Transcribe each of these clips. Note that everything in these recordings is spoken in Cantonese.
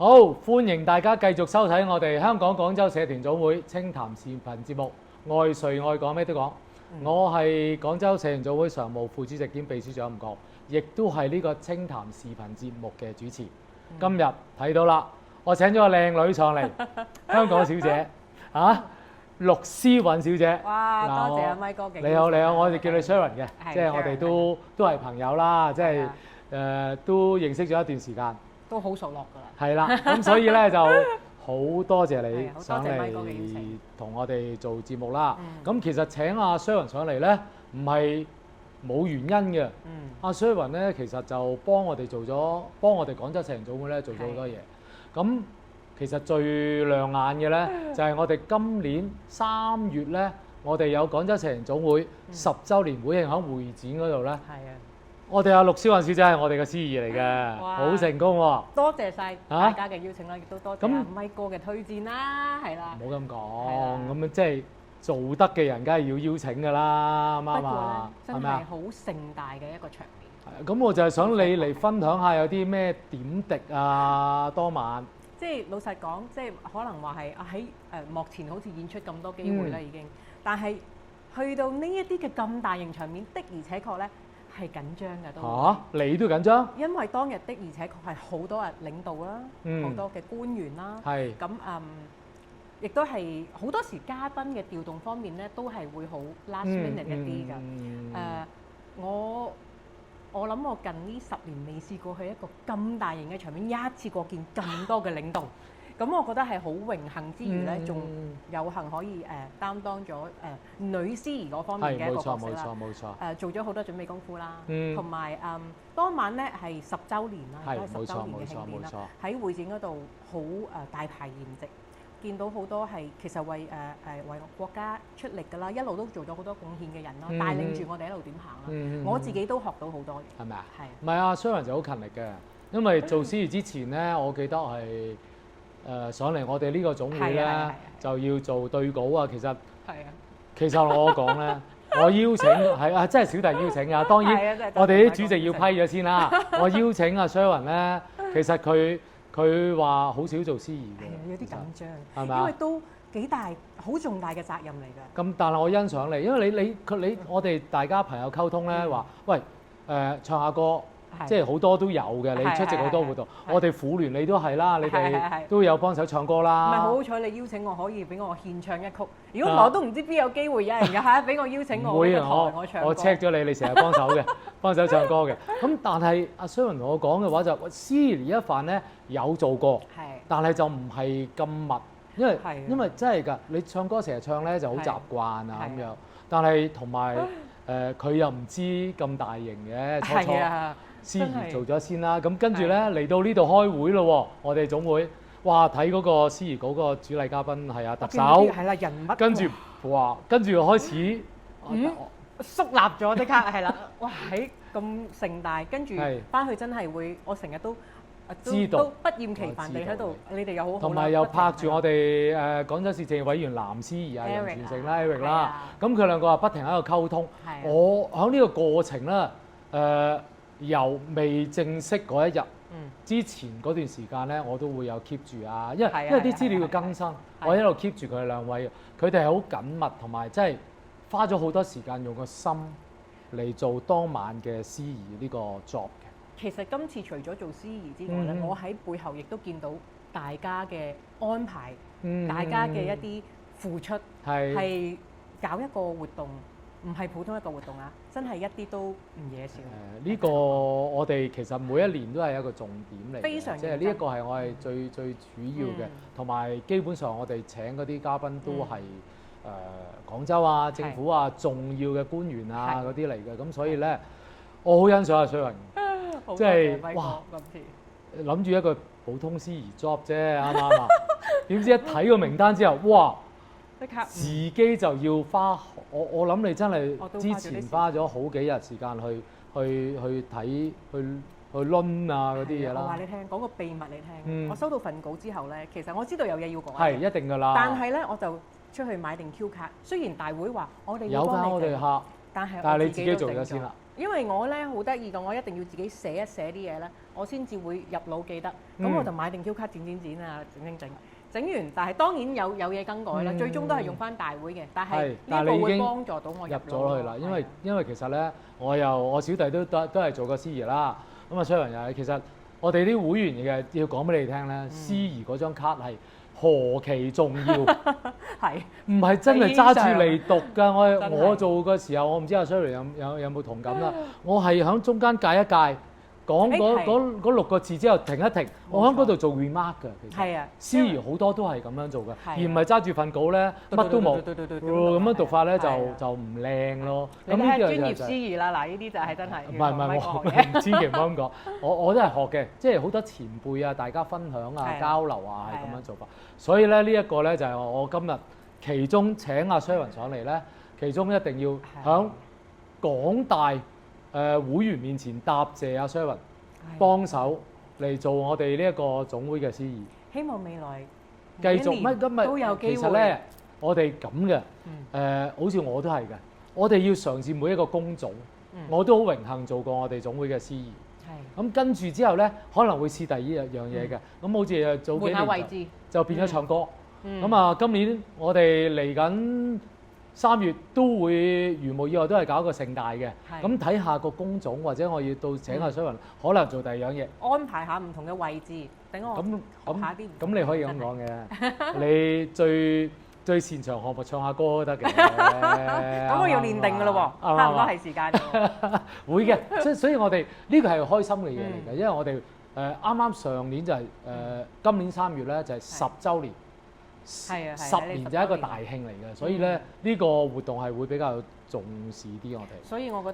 好，歡迎大家繼續收睇我哋香港廣州社團總會清談視頻節目《愛誰愛講咩都講》。我係廣州社團總會常務副主席兼秘書長吳國，亦都係呢個清談視頻節目嘅主持。今日睇到啦，我請咗個靚女上嚟，香港小姐啊，陸詩韻小姐。哇！多謝阿咪哥嘅。你好，你好，我哋叫你 Sharon 嘅，即係我哋都係朋友啦，即係都認識咗一段時間。都好熟絡㗎啦。係啦，咁所以咧就好多謝你上嚟同我哋做節目啦。咁其實請阿 Sharon 上嚟咧，唔係冇原因嘅。阿 Sharon 咧其實就幫我哋廣州社團總會咧做咗好多嘢。咁其實最亮眼嘅咧就係我哋今年3月咧，我哋有廣州社團總會10週年會慶喺會展嗰度咧。我哋阿陸詩韻小姐係我哋嘅司儀嚟嘅，好成功喎！多謝晒大家嘅邀請啦，亦都多謝阿咪哥嘅推薦啦，係啦。唔好咁講，咁樣即係做得嘅人，梗係要邀請㗎啦，啱唔啱啊？真係好盛大嘅一個場面。咁我就係想你嚟分享下有啲咩點滴啊，當晚。即係老實講，即係可能話係喺幕前好似演出咁多機會啦已經，但係去到呢一啲嘅咁大型場面的而且確咧。係緊張嘅都你都緊張？因為當日的而且確係好多人領導啦，好多嘅官員啦，咁亦都係好多時嘉賓嘅調動方面咧，都係會好 last minute 一啲㗎。我諗我近呢10年未試過去一個咁大型嘅場面，一次過見咁多嘅領導。咁我覺得係好榮幸之餘咧，仲有幸可以擔當咗女司儀嗰方面嘅一個角色啦。冇錯。做咗好多準備功夫啦，同埋當晚咧係10週年啦，都係10週年嘅慶典啦。喺會展嗰度好大排筵席，見到好多係其實為國家出力㗎啦，一路都做咗好多貢獻嘅人啦，帶領住我哋一路點行啦。我自己都學到好多嘢。係咪啊？係。唔係啊，Sharon就好勤力嘅，因為做司儀之前咧，我記得係。上嚟我哋呢個總會咧就要做對稿啊，其實我講咧，我邀請係啊，真係小弟邀請啊。當然我哋啲主席要批咗先啦。我邀請阿 Sharon 咧，其實佢話好少做司儀嘅，有啲緊張，係咪啊？因為都幾大好重大嘅責任嚟㗎。咁但係我欣賞你，因為你我哋大家朋友溝通咧話，喂唱下歌。即係好多都有嘅，你出席好多活動，我哋婦聯你都係啦，你哋都有幫手唱歌啦。唔係好彩你邀請我可以俾我獻唱一曲，如果我都唔知邊有機會有人嘅嚇俾我邀請我呢個台我唱歌。我 check 咗你成日幫手嘅，幫手唱歌嘅。咁但係阿 Sharon 同我講嘅話就司儀一範咧有做過，但係就唔係咁密，因為真係㗎，你唱歌成日唱咧就好習慣啊咁樣，但係同埋佢又唔知咁大型嘅初。司儀做咗先啦，咁跟住咧嚟到呢度開會咯喎，我哋總會，哇睇嗰個司儀嗰個主禮嘉賓係啊特首，係啦人物，跟住哇，跟住開始肅立咗即刻係啦，哇喺咁盛大，跟住翻去真係會，我成日都知道不厭其煩地喺度，你哋又好，同埋又拍住我哋廣州市政協委員藍司儀啊楊全成啦 Eric 啦，咁佢兩個啊不停喺度溝通，我喺呢個過程咧由未正式嗰一日之前嗰段時間咧，我都會有 keep 住啊，因為啲資料要更新，我一路 keep 住佢哋兩位，佢哋係好緊密，同埋真係花咗好多時間用個心嚟做當晚嘅司儀呢個 job 嘅。其實今次除咗做司儀之外咧，我喺背後亦都見到大家嘅安排，大家嘅一啲付出，係搞一個活動。唔係普通一個活動啊！真係一啲都唔惹笑。呢個我哋其實每一年都係一個重點嚟，非常即係呢一個係我係最主要嘅，同埋基本上我哋請嗰啲嘉賓都係廣州啊、政府啊重要嘅官員啊嗰啲嚟嘅，咁所以咧我好欣賞阿 Sharon，即係哇諗住一個普通司儀 job 啫，啱唔啱啊？點知一睇個名單之後，哇！自己就要花，我諗你真係之前花咗好幾日時間去睇去攆啊嗰啲嘢啦。我話你聽，講個秘密你聽。我收到份稿之後咧，其實我知道有嘢要講。係一定㗎啦。但係咧，我就出去買定 Q 卡。雖然大會話我哋有㗎，我哋客。但係你自己做咗先啦。因為我咧好得意㗎，我一定要自己寫一寫啲嘢咧，我先至會入腦記得。咁我就買定 Q 卡剪啊，整完，但係當然有嘢更改啦。最終都係用翻大會嘅，但係呢個會幫助到我入咗去啦。因為其實咧，我小弟都係做過司儀啦。咁啊，Sharon又係其實我哋啲會員嘅要講俾你聽咧，司儀嗰張卡係何其重要，係唔係真係揸住嚟讀㗎？我做嘅時候，我唔知阿 Sharon 有冇同感啦。我係喺中間界一界。講嗰6個字之後停一停，我喺嗰度做 remark 㗎。其實係啊，司儀好多都係咁樣做嘅，而唔係揸住份稿咧乜都冇，咁樣讀法咧就唔靚咯。咁呢啲係專業司儀啦，嗱呢啲就係真係。唔係，千祈唔好咁講。我都係學嘅，即係好多前輩啊，大家分享啊、交流啊，係咁樣做法。所以咧呢一個咧就係我今日其中請阿 Sharon 上嚟咧，其中一定要響廣大會員面前答謝阿 Sharon 幫手嚟做我哋呢一個總會嘅司儀。希望未來繼續乜今日都有機會。其實咧，我哋咁嘅好似我都係嘅。我哋要嘗試每一個工種，我都好榮幸做過我哋總會嘅司儀。係。咁跟住之後咧，可能會試第二樣嘢嘅。咁好似早幾年就變咗唱歌。咁啊，今年我哋嚟緊3月都會如無意外都係搞一個盛大嘅，咁睇下個工種或者我要到請阿 Sharon，可能做第二樣嘢，安排下唔同嘅位置，等我學下啲。咁你可以咁講嘅，你最擅長項目唱下歌都得嘅。咁我要練定㗎咯喎，差唔多係時間。會嘅，所以我哋呢個係開心嘅嘢嚟嘅，因為我哋啱啱上年就係今年3月咧就係10週年。10年就係一個大慶嚟嘅，所以咧呢個活動係會比較重視啲我哋。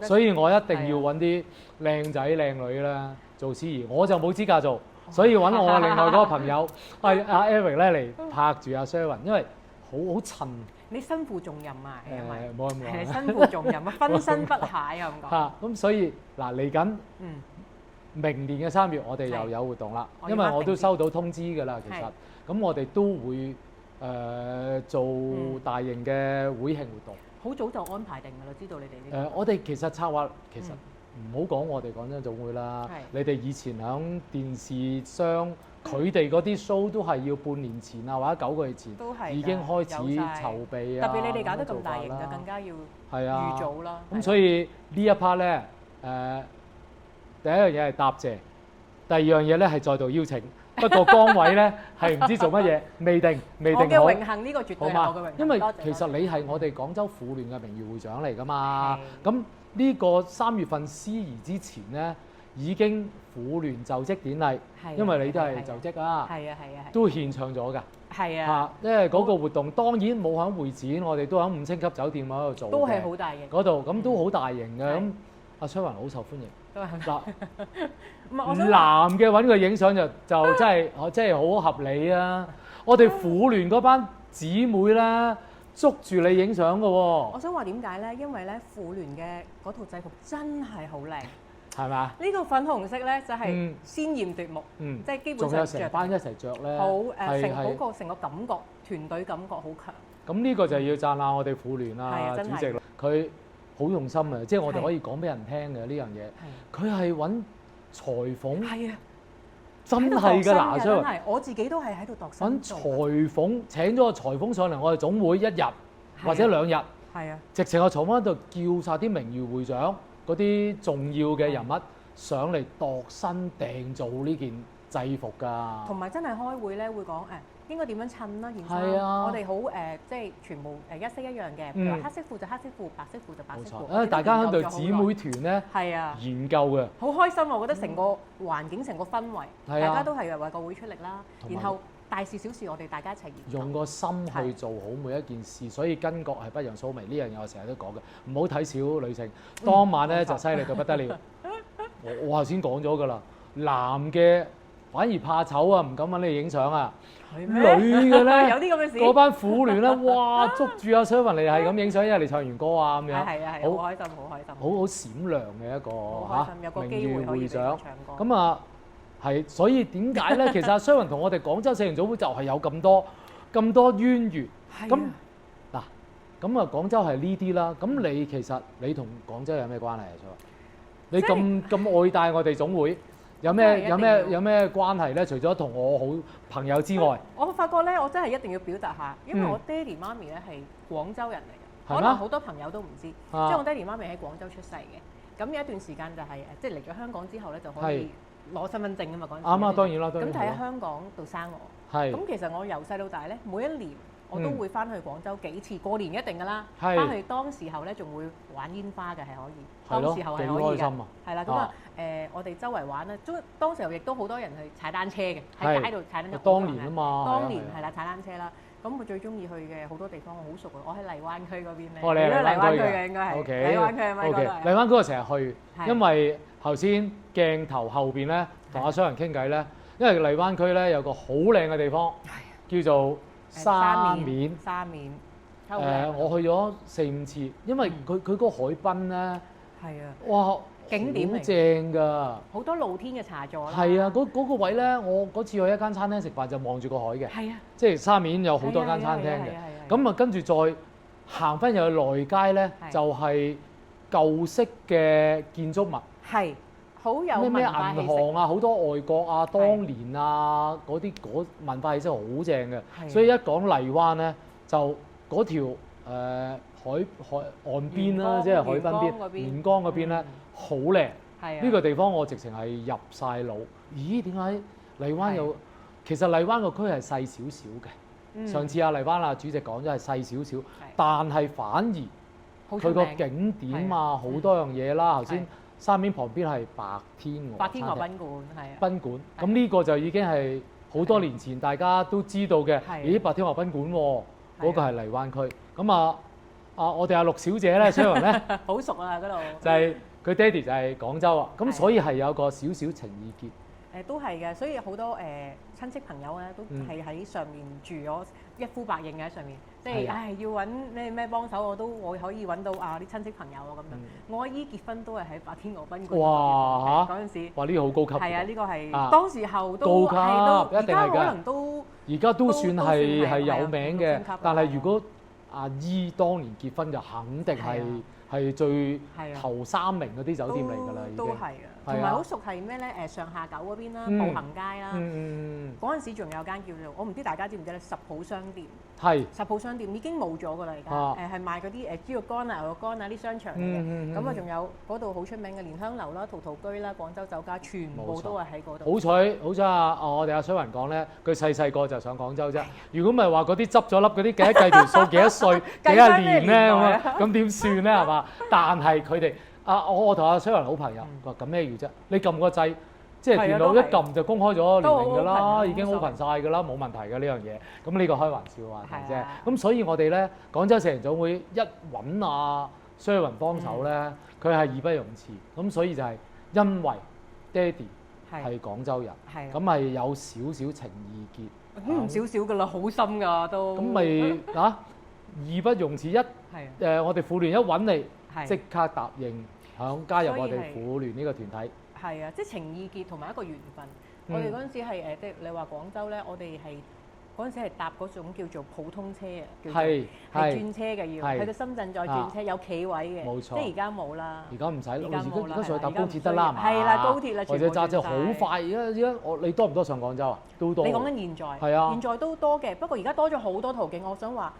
所以我一定要揾啲靚仔靚女啦做司儀，我就冇資格做，所以揾我另外嗰個朋友係阿 Eric 咧嚟拍住阿 Sharon， 因為好襯。你身負重任啊，係咪？冇咁講。係身負重任啊，分身不懈啊咁講。嚇，咁所以嗱嚟緊，明年嘅3月我哋又有活動啦，因為我都收到通知㗎啦，其實咁我哋都會。做大型嘅會慶活動，好早就安排定㗎啦，知道你哋呢？我哋其實策劃其實唔好講我哋廣州總會啦，你哋以前響電視商，佢哋嗰啲 show 都係要半年前啊或者9個月前已經開始籌備啊，特別你哋搞得咁大型就更加要預早啦。咁所以呢一 part 咧，第一樣嘢係答謝，第二樣嘢咧係再度邀請。不過崗位咧係唔知做乜嘢，未定好。我嘅榮幸，呢個絕對係我嘅榮幸。因為其實你係我哋廣州婦聯嘅名譽會長嚟㗎嘛。咁呢個3月份司儀之前咧，已經婦聯就職典禮，因為你都係就職啊，都獻唱咗㗎。係啊，因為嗰個活動當然冇喺會展，我哋都喺5星級酒店嗰度做嘅。都係好大型。嗰度咁都好大型嘅，咁阿 Sharon 好受歡迎。嗱，男嘅揾佢影相就真係好合理啊！我哋婦聯嗰班姊妹咧捉住你影相嘅喎。我想話點解咧？因為咧婦聯嘅嗰套制服真係好靚，係嘛？呢個粉紅色咧就係鮮豔奪目，即係基本上仲有成班一齊着咧，好成個感覺，團隊感覺好強。咁呢個就要讚下我哋婦聯啊主席啦，佢好用心啊！即係我哋可以講俾人聽嘅呢樣嘢，佢係揾裁縫，真係㗎嗱，所以我自己都係喺度度身。揾裁縫，請咗個裁縫上嚟我哋總會1日或者2日，直情個裁縫喺度叫晒啲名譽會長嗰啲重要嘅人物上嚟度身訂做呢件制服㗎。同埋真係開會咧會講應該點樣襯啦？件衫我哋好即係全部一式一樣嘅，譬如話黑色褲就黑色褲，白色褲就白色褲。大家喺度姊妹團咧研究嘅，好開心啊！我覺得成個環境、成個氛圍，大家都係為個會出力啦。然後大事小事我哋大家一齊研究，用個心去做好每一件事，所以巾幗係不讓鬚眉呢樣嘢我成日都講嘅，唔好睇小女性。當晚咧就犀利到不得了，我頭先講咗㗎啦，男嘅反而怕醜啊，唔敢揾你影相啊。女嘅咧，有啲咁嘅事。嗰班婦聯咧，哇，捉住阿 Sharon 嚟係咁影相，因為你唱完歌啊咁樣。係，好開心，好開心。好閃亮嘅一個名譽會長。咁啊，係，所以點解咧？其實阿 Sharon 同我哋廣州四人組會就係有咁多淵源。咁嗱，咁啊廣州係呢啲啦。咁你其實你同廣州有咩關係啊？你咁愛戴我哋總會，有咩關係咧？除咗同我好朋友之外，我發覺咧，我真係一定要表達下，因為我爹哋媽咪咧係廣州人嚟嘅，可能好多朋友都唔知，即係我爹哋媽咪喺廣州出世嘅。咁有一段時間就係即係嚟咗香港之後咧，就可以攞身份證啊嘛，嗰陣時。啱啊，當然啦，咁就喺香港度生我。係。咁其實我由細到大咧，每一年我都會翻去廣州幾次，過年一定㗎啦。係。翻去當時候咧，仲會玩煙花嘅，係可以。當時候係可以嘅。幾開心啊！係啦，咁啊我哋周圍玩咧，當時候亦都好多人去踩單車嘅，喺街度踩單車。當年啊嘛。當年係啦，踩單車啦。咁我最中意去嘅好多地方，我好熟啊！我喺荔灣區嗰邊咧，你係荔灣區嘅應該係。OK。荔灣區係咪嗰度？荔灣區我成日去，因為頭先鏡頭後邊咧同阿商人傾偈咧，因為荔灣區咧有個好靚嘅地方，叫做沙面。沙面。我去咗4-5次，因為佢嗰個海濱咧，係啊，哇，景點嚟，好正㗎，好多露天嘅茶座啦。係啊，嗰個位咧，我嗰次去一間餐廳食飯就望住個海嘅，係啊，即係沙面有好多間餐廳嘅，咁啊跟住再行翻入去內街咧，就係舊式嘅建築物，係好有咩銀行啊，好多外國啊，當年啊嗰啲文化氣息好正嘅，所以一講荔灣咧，就嗰條海岸邊啦，即係海濱邊、沿江嗰邊咧，好靚。呢個地方我直情係入晒腦。咦？點解荔灣有？其實荔灣個區係細少少嘅。上次荔灣主席講咗係細少少，但係反而佢個景點啊，好多樣嘢啦。頭先沙面旁邊係白天鵝賓館，係啊。賓館。咁呢個就已經係好多年前大家都知道嘅。咦？白天鵝賓館喎。嗰個係荔灣區，咁我哋阿陸小姐咧，商人咧，好熟啊嗰度，就係佢爹哋就係廣州啊，咁所以係有個少少情意結。都係嘅，所以好多親戚朋友咧都係喺上面住咗一呼百應嘅喺上面，即係要揾咩幫手我可以揾到啲親戚朋友啊咁樣。我阿姨結婚都係喺白天鵝賓館。哇！嗰陣時，哇呢個好高級。係啊，呢個係當時候都高級，一定係㗎。而家都算係有名嘅，但係如果阿姨當年結婚就肯定係最頭3名嗰啲酒店嚟㗎啦，已經。都係啊，同埋好熟係咩咧？上下九嗰邊啦，步行街啦。嗰陣時仲有間叫做我唔知大家知唔知咧，十鋪商店。係。十鋪商店已經冇咗㗎啦，而家係賣嗰啲豬肉乾啊、牛肉乾啊啲商場嚟嘅。咁啊，仲有嗰度好出名嘅蓮香樓啦、陶陶居啦、廣州酒家，全部都係喺嗰度。好彩我哋阿水雲講咧，佢細個就上廣州啫。如果唔係話嗰啲執咗笠嗰啲計一計條數幾多歲、幾多年咧咁點算咧係嘛？但係佢哋我同阿水雲好朋友，佢話咁咩要啫？你撳個掣，即係電腦一撳就公開咗年齡㗎啦，已經 open 晒㗎啦，冇問題嘅呢樣嘢。咁呢個開玩笑話題啫。咁所以我哋咧廣州四人總會一揾阿水雲幫手咧，佢係義不容辭。咁所以就係因為爹哋係廣州人，咁係有少少情意結。唔少少㗎啦，好深㗎都。咁咪義不容辭我哋婦聯一揾你，即刻答應加入我哋婦聯呢個團體。係啊，即係情意結同埋一個緣分。我哋嗰陣時係即係你話廣州咧，我哋係嗰陣時係搭嗰種叫做普通車啊，係轉車嘅要去到深圳再轉車，有企位嘅。冇錯。即係而家冇啦。而家唔使，而家上去搭高鐵得啦，係嘛？係啦，高鐵啦，或者揸車好快。而家你多唔多上廣州啊？都多。你講緊現在？係啊。現在都多嘅，不過而家多咗好多途徑。我想話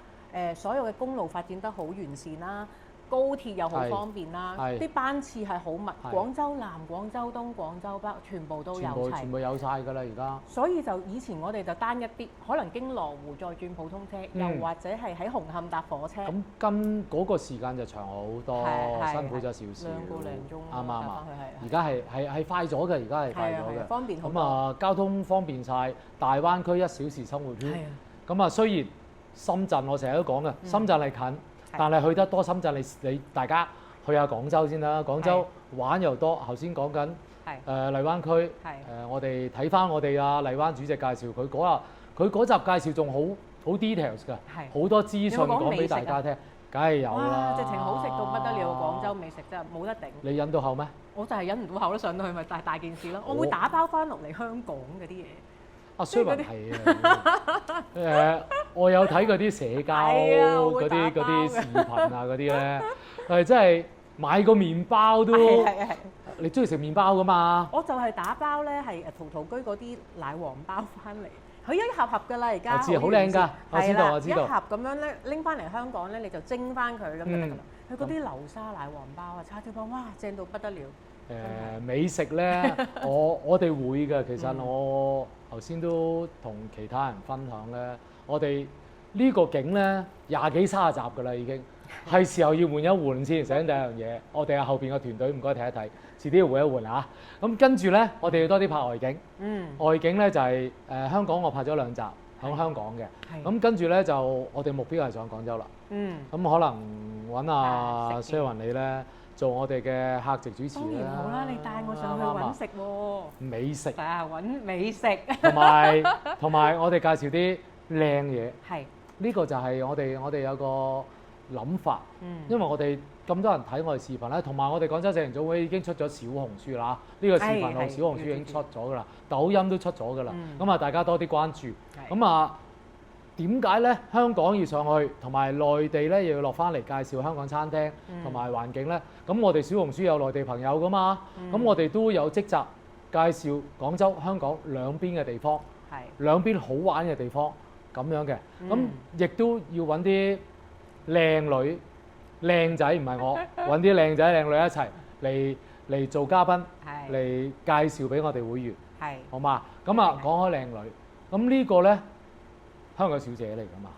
所有嘅公路發展得好完善啦。高鐵又好方便啦，啲班次係好密，廣州南、廣州東、廣州北全部都有齊，全部有晒㗎啦而家。所以就以前我哋就單一啲，可能經羅湖再轉普通車，又或者係喺紅磡搭火車。咁跟嗰個時間就長好多，辛苦咗少少。2個零鐘。啱啱啊！而家係快咗嘅，而家係快咗嘅。方便好多。咁交通方便晒，大灣區1小時生活圈。咁雖然深圳我成日都講嘅，深圳係近。但係去得多深圳，你大家去下廣州先啦。廣州玩又多，頭先講緊荔灣區，我哋睇翻我哋荔灣主席介紹，佢嗰集介紹仲好 details 㗎，好多資訊講俾大家聽，梗係有啦。直情好食到不得了，廣州美食真係冇得頂。你忍到口咩？我就係忍唔到口咯，上到去咪大件事咯。我會打包翻落嚟香港嗰啲嘢。雖然係啊，我有睇嗰啲社交嗰啲視頻啊嗰啲咧，係真係買個麵包都你中意食麵包㗎嘛？我就係打包咧，係陶居嗰啲奶黃包翻嚟，佢一盒盒㗎啦，而家。我知好靚㗎，我知道我知道。一盒咁樣咧拎翻嚟香港咧，你就蒸翻佢咁就得㗎啦。佢嗰啲流沙奶黃包啊，叉燒包，哇，正到不得了！美食咧，我哋會嘅。其實我頭先都同其他人分享咧，我哋呢個景咧20幾30集㗎啦，已經係時候要換一換先。首先第一樣嘢，我哋後邊嘅團隊唔該睇一睇，遲啲要換一換啊。咁跟住咧，我哋要多啲拍外景。外景咧就係香港，我拍咗2集喺香港嘅。咁跟住咧就我哋目標係上廣州啦。咁可能揾阿蕭雲你咧做我哋嘅客席主持啦。當然好啦，你帶我上去揾食喎。美食啊，揾美食。同埋我哋介紹啲靚嘢。係。呢個就係我哋有個諗法。因為我哋咁多人睇我哋視頻咧，同埋我哋廣州製營組會已經出咗小紅書啦。呢個視頻號小紅書已經出咗㗎啦，抖音都出咗㗎啦。咁啊，大家多啲關注。咁啊，點解咧？香港要上去，同埋內地咧又要落翻嚟介紹香港餐廳同埋環境咧？咁我哋小紅書有內地朋友㗎嘛？咁我哋都有職責介紹廣州、香港兩邊嘅地方，兩邊好玩嘅地方咁樣嘅。咁亦都要揾啲靚女、靚仔，唔係我揾啲靚仔靚女一齊嚟做嘉賓，嚟介紹俾我哋會員，好嘛？咁啊，講開靚女，咁呢個咧香港小姐嚟㗎嘛？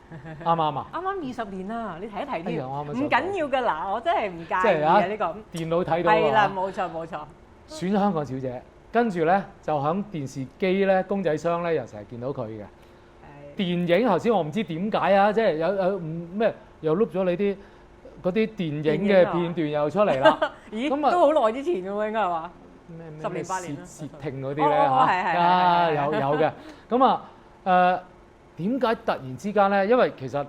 啱唔啱啊？啱啱20年啦，你提一提添，唔緊要㗎嗱，我真係唔介意嘅呢個。電腦睇到係啦，冇錯冇錯。選香港小姐，跟住咧就喺電視機咧公仔箱咧又成日見到佢嘅。電影頭先我唔知點解啊，即係有咩又碌咗你啲嗰啲電影嘅片段又出嚟啦。咦？咁都好耐之前嘅喎，應該係嘛？10年8年啦。竊聽嗰啲咧嚇，有嘅。咁啊點解突然之間咧？因為其實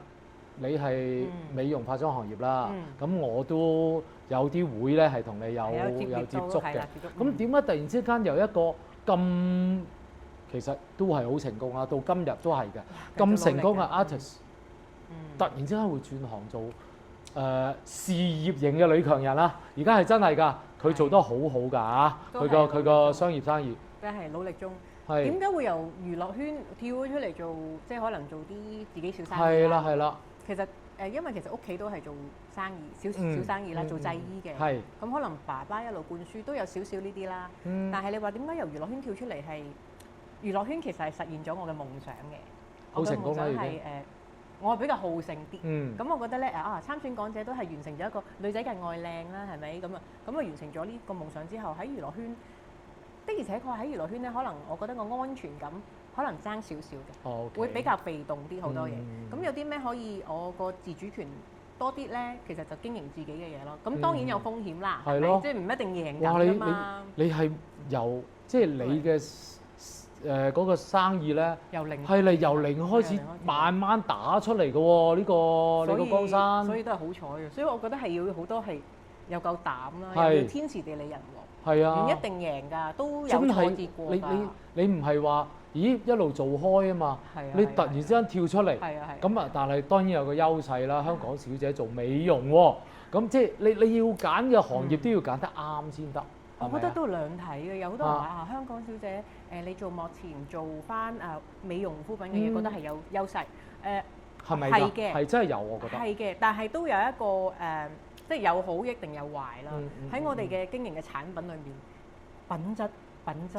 你係美容化妝行業啦，咁我都有啲會咧係同你有接觸嘅。咁點解突然之間由一個咁其實都係好成功啦，到今日都係嘅咁成功嘅 artist，突然之間會轉行做事業型嘅女強人啦！而家係真係㗎，佢做得好好㗎嚇，佢個商業生意，梗係努力中。點解會由娛樂圈跳咗出嚟做，即係可能做啲自己小生意？係啦。其實因為其實屋企都係做生意，小生意啦，做製衣嘅。咁可能爸爸一路灌輸都有少少呢啲啦。但係你話點解由娛樂圈跳出嚟係？娛樂圈其實係實現咗我嘅夢想嘅，好成功啦已經。我係比較好勝啲，咁我覺得咧參選港姐都係完成咗一個女仔嘅愛靚啦，係咪？咁啊完成咗呢個夢想之後，喺娛樂圈的而且確喺娛樂圈咧，可能我覺得個安全感可能爭少少嘅，會比較被動啲好多嘢。咁有啲咩可以我個自主權多啲咧？其實就經營自己嘅嘢咯。咁當然有風險啦，係咪？即係唔一定贏㗎嘛。你係由即係你嘅。嗰個生意咧，由零開始慢慢打出嚟嘅喎，呢個你個江山，所以都係好彩嘅。所以我覺得係要好多係有夠膽啦，又要天時地利人和，唔一定贏㗎，都有挫折過㗎。你唔係話，咦一路做開啊嘛？你突然之間跳出嚟，咁啊，但係當然有個優勢啦。香港小姐做美容喎，咁即係你要揀嘅行業都要揀得啱先得。我覺得都兩睇嘅，有好多人話香港小姐你做幕前做翻美容護膚品嘅嘢，覺得係有優勢。係咪㗎？係嘅，係真係有我覺得。係嘅，但係都有一個即係有好一定有壞啦。喺我哋嘅經營嘅產品裏面，品質。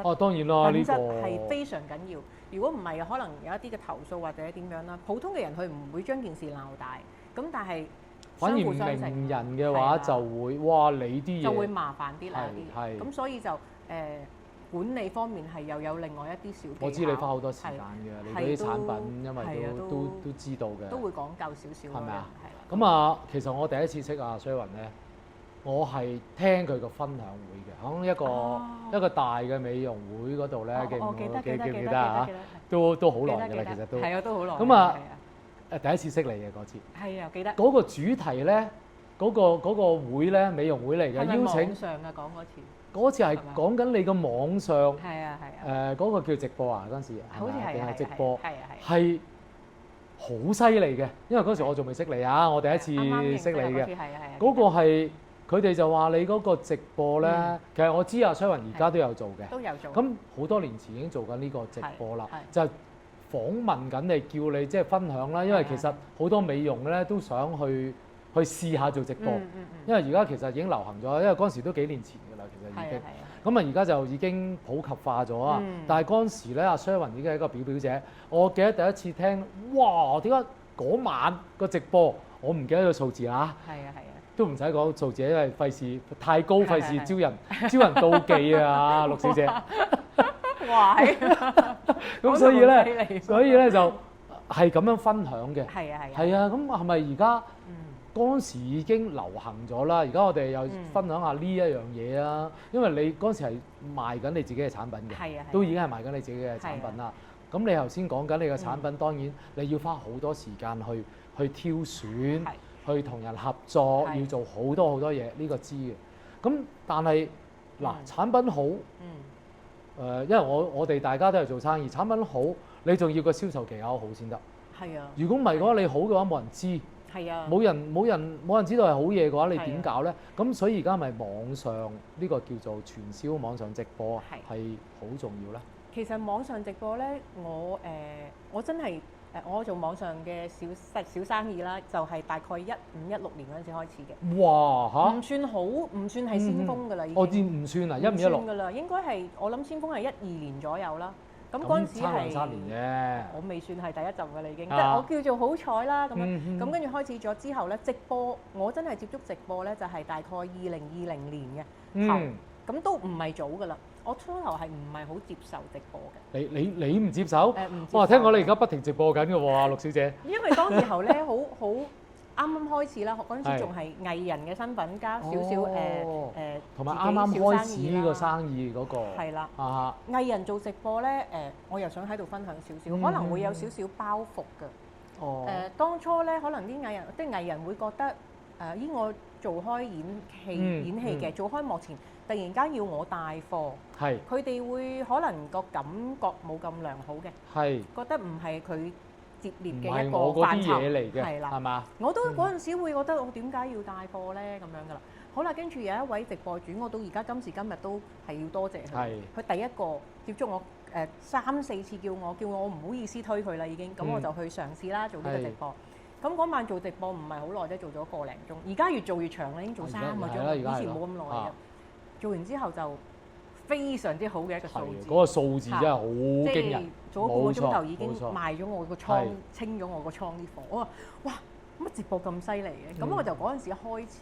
哦，當然啦，品質係非常緊要。如果唔係，可能有一啲嘅投訴或者點樣啦。普通嘅人佢唔會將件事鬧大，咁但係。反而名人嘅話就會，哇！你啲嘢就會麻煩啲啦啲，咁所以就管理方面係又有另外一啲小技巧。我知你花好多時間嘅，你嗰啲產品因為都知道嘅，都會講究少少。係咪啊？咁啊，其實我第一次識阿衰雲咧，我係聽佢個分享會嘅，喺一個大嘅美容會嗰度咧，記唔記得啊？都好耐㗎啦，其實都係啊，都好耐。咁啊。第一次識你嘅嗰次，係啊，記得嗰個主題咧，嗰個會咧，美容會嚟嘅，邀請網上嘅講嗰次，嗰次係講緊你個網上，係啊，嗰個叫直播啊，嗰陣時好似係定係直播，係好犀利嘅，因為嗰時我仲未識你啊，我第一次識你嘅，嗰個係佢哋就話你嗰個直播咧，其實我知阿 Sharon 而家都有做嘅，都有做。咁好多年前已經做緊呢個直播啦，就係訪問緊你，叫你即係分享啦。因為其實好多美容咧都想去試下做直播，因為而家其實已經流行咗，因為嗰陣時都幾年前㗎啦，其實已經。咁啊而家就已經普及化咗啊！但係嗰陣時咧，阿 Sharon 已經係一個表表姐。我記得第一次聽，哇！點解嗰晚個直播我唔記得個數字啊？都唔使講數字，因為費事太高，費事招人妒忌啊，陸小姐。哇！咁所以咧就係咁樣分享嘅。係啊，咁係咪而家嗰陣時已經流行咗啦？而家我哋又分享下呢一樣嘢啊，因為你嗰陣時係賣緊你自己嘅產品嘅，都已經係賣緊你自己嘅產品啦。咁你頭先講緊你嘅產品，當然你要花好多時間去挑選，去同人合作，要做好多嘢，呢個知嘅。咁但係嗱，產品好，因為我哋大家都係做生意，產品好，你仲要個銷售技巧好先得。如果唔係嘅話，你好嘅話冇人知。冇人知道係好嘢嘅話，你點搞咧？咁所以而家咪網上呢個叫做傳銷網上直播係好重要咧。其實網上直播咧，我真係我做網上嘅小生意啦，就係大概15、16年嗰陣時開始嘅。哇嚇！唔算係先鋒㗎啦，已經。我知唔算啊，15、16唔算㗎啦，應該係我諗先鋒係12年左右啦。咁嗰陣時係3年啫，我未算係第一陣㗎啦，已經。即係我叫做好彩啦咁樣。咁跟住開始咗之後咧，直播我真係接觸直播咧，就係大概2020年嘅頭。咁都唔係早㗎啦。我初頭係唔係好接受直播嘅？你唔接受？哇！聽講你而家不停直播緊㗎喎，陸小姐。因為當時候咧，好啱啱開始啦，嗰陣時仲係藝人嘅身份加少少同埋啱啱開始呢個生意嗰個。係啦。藝人做直播咧，我又想喺度分享少少，可能會有少少包袱㗎。當初咧，可能啲藝人會覺得我做開演戲嘅，做開幕前，突然間要我帶貨，佢哋會可能個感覺冇咁良好嘅，覺得唔係佢接獵嘅一個範疇嚟嘅，係啦，係嘛？我都嗰陣時會覺得我點解要帶貨咧咁樣噶啦。好啦，跟住有一位直播主，我到而家今時今日都係要多謝佢，佢第一個接觸我3、4次叫我唔好意思推佢啦已經，咁我就去嘗試啦做呢個直播。咁嗰晚做直播唔係好耐啫，做咗個零鐘。而家越做越長啦，已經做3個鐘，以前冇咁耐嘅。做完之後就非常之好嘅一個數字。嗰個數字真係好驚人。做咗半個鐘頭已經賣咗我個倉，清咗我個倉啲貨。我話：哇，乜直播咁犀利嘅？咁我就嗰陣時開始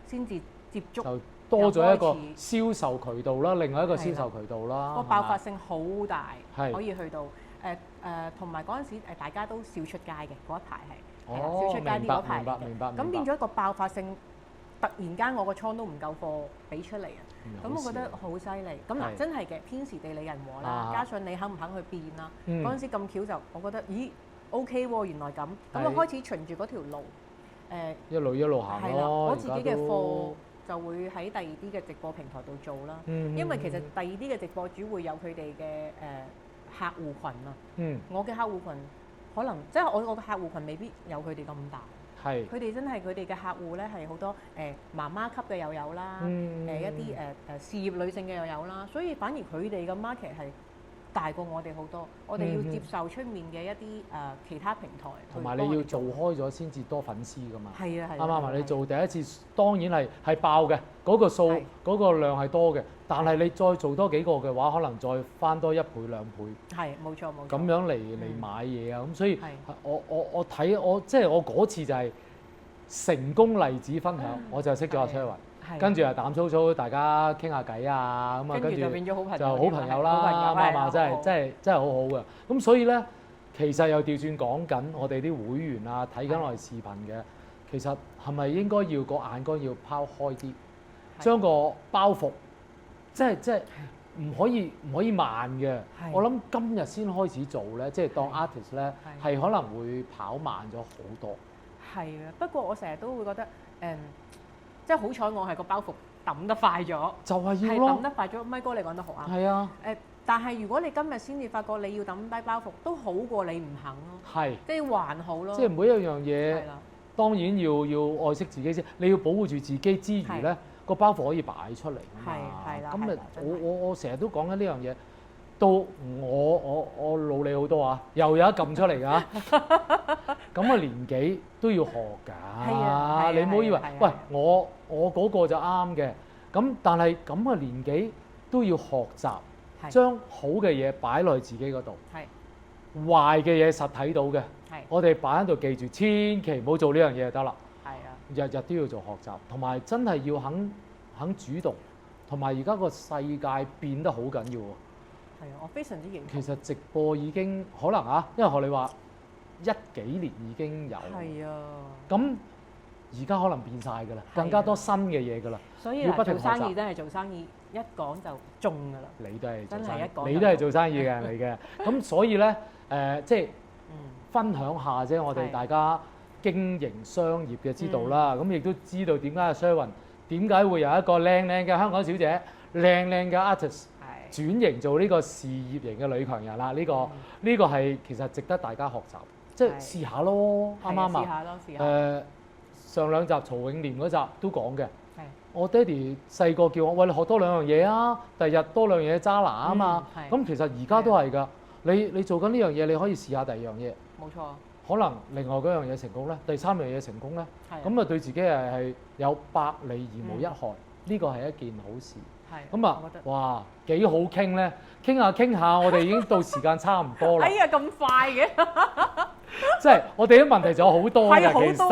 先至接觸，就多咗一個銷售渠道啦，另外一個銷售渠道啦。個爆發性好大，可以去到。同埋嗰陣時大家都笑出街嘅嗰一排係，笑出街啲嗰排嘅，咁變咗一個爆發性，突然間我個倉都唔夠貨俾出嚟啊！咁我覺得好犀利。咁嗱，真係嘅，天時地利人和啦，加上你肯唔肯去變啦。嗰陣時咁巧就，我覺得咦 OK 喎，原來咁，咁我開始循住嗰條路，一路行咯。係啦，我自己嘅貨就會喺第二啲嘅直播平台度做啦。因為其實第二啲嘅直播主會有佢哋嘅客戶群啊，我嘅客戶群可能即係我嘅客戶群未必有佢哋咁大，佢哋真係佢哋嘅客戶咧係好多媽媽級嘅又有啦，一啲事業女性嘅又有啦，所以反而佢哋嘅 market 係大過我哋好多，我哋要接受出面嘅一啲其他平台，同埋你要做開咗先至多粉絲㗎嘛，係啊，啱唔啱？你做第一次當然係爆嘅，嗰個數嗰個量係多嘅，但係你再做多幾個嘅話，可能再翻多1倍2倍，係冇錯冇錯，咁樣嚟買嘢啊，咁所以我睇即係我嗰次就係成功例子分享，我就識咗阿 Sharon。跟住啊膽粗粗，大家傾下偈啊，咁啊跟住就變咗好朋友啦，啱啊，真係好好嘅。咁所以咧，其實又調轉講緊我哋啲會員啊，睇緊我哋視頻嘅，其實係咪應該要個眼光要拋開啲，將個包袱，即係唔可以慢嘅。我諗今日先開始做咧，即係當 artist 咧，係可能會跑慢咗好多。係啊，不過我成日都會覺得即係好彩，我係個包袱揼得快咗，就係要咯，係揼得快咗。咪哥，你講得好啱。係啊。但係如果你今日先至發覺你要揼低包袱，都好過你唔肯咯。係。即係還好咯。即係每一樣嘢，當然要愛惜自己先，你要保護住自己之餘咧，個包袱可以擺出嚟啊嘛。係啦。咁我成日都講緊呢樣嘢，到我老你好多啊，又有一撳出嚟㗎。咁嘅年紀都要學㗎。你唔好以為喂我嗰個就啱嘅，咁但係咁嘅年紀都要學習，將好嘅嘢擺落去自己嗰度。壞嘅嘢實睇到嘅，我哋擺喺度記住，千祈唔好做呢樣嘢就得啦。日日都要做學習，同埋真係要肯主動，同埋而家個世界變得好緊要喎。我非常之認同。其實直播已經可能啊，因為學你話1幾年已經有。咁而家可能變晒㗎啦，更加多新嘅嘢㗎啦。所以做生意真係做生意，一講就中㗎啦。你都係真係一講，你都係做生意嘅人嚟嘅。咁所以咧即係分享下啫，我哋大家經營商業嘅之道啦。咁亦都知道點解阿 Sherwin 點解會有一個靚靚嘅香港小姐、靚靚嘅 artist 轉型做呢個事業型嘅女強人啦。呢個係其實值得大家學習，即係試下咯，啱唔啱啊？試下上2集曹永廉嗰集都講嘅。我爹哋細個叫我喂，你學多2樣嘢啊，第日多2樣嘢揸拿啊嘛。咁其實而家都係㗎。你做緊呢樣嘢，你可以試下第2樣嘢。冇錯。可能另外嗰樣嘢成功咧，第3樣嘢成功咧，咁啊對自己係有百利而無一害，呢個係一件好事。咁啊，哇幾好傾咧！傾下，我哋已經到時間差唔多啦。哎呀，咁快嘅！即係我哋啲問題仲有好多嘅，其實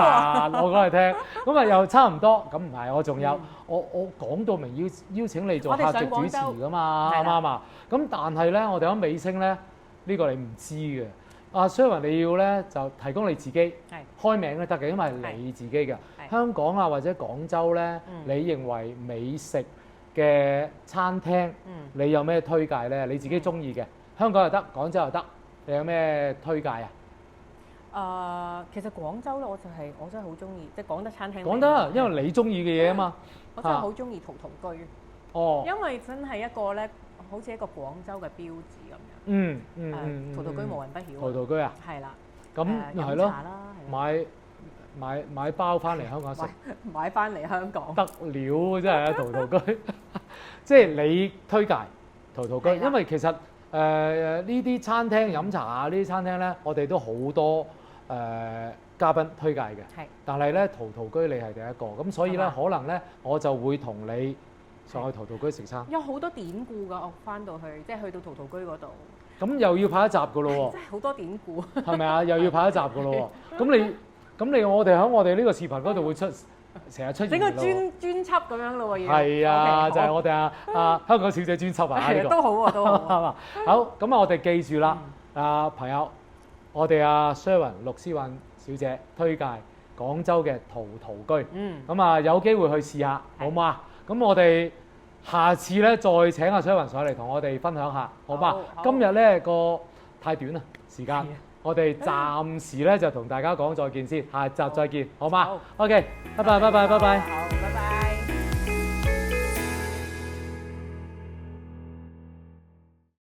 我講嚟聽。咁啊又差唔多，咁唔係我仲有我講到明邀請你做客席主持㗎嘛，啱唔啱啊？咁但係咧，我哋喺尾聲咧，呢個你唔知嘅。阿 Sherwin 你要咧就提供你自己開名都得嘅，因為係你自己嘅。香港啊或者廣州咧，你認為美食嘅餐廳，你有咩推介咧？你自己中意嘅，香港又得，廣州又得，你有咩推介啊？其實廣州咧，我真係好中意，即係講得餐廳。講得，因為你中意嘅嘢啊嘛。我真係好中意陶陶居。因為真係一個咧，好似一個廣州嘅標誌咁樣。陶陶居無人不曉。陶陶居啊？係啦。咁係咯。買包翻嚟香港食。買翻嚟香港。得了，真係啊！陶陶居，即係你推介陶陶居，因為其實呢啲餐廳飲茶啊，呢啲餐廳咧，我哋都好多嘉賓推介嘅。但係咧，陶陶居你係第一個，咁所以咧，可能咧，我就會同你上去陶陶居食餐。有好多典故㗎，我翻到去即係去到陶陶居嗰度。咁又要拍一集㗎咯喎！真係好多典故。係咪啊？又要拍一集㗎咯喎！咁我哋喺我哋呢個視頻嗰度會成日出現。整個專輯咁樣咯喎，要。係啊，就係我哋香港小姐專輯啊！呢個都好啊，都好。係嘛？好，咁我哋記住啦，朋友，我哋Sherwin陸思韻小姐推介廣州嘅陶陶居。咁有機會去試下，好唔好啊？咁我哋下次咧再請Sherwin上嚟同我哋分享下，好嘛？今日咧太短啦，時間。我哋暫時咧就同大家講再見先，下集再見，好嗎？好 OK，拜拜。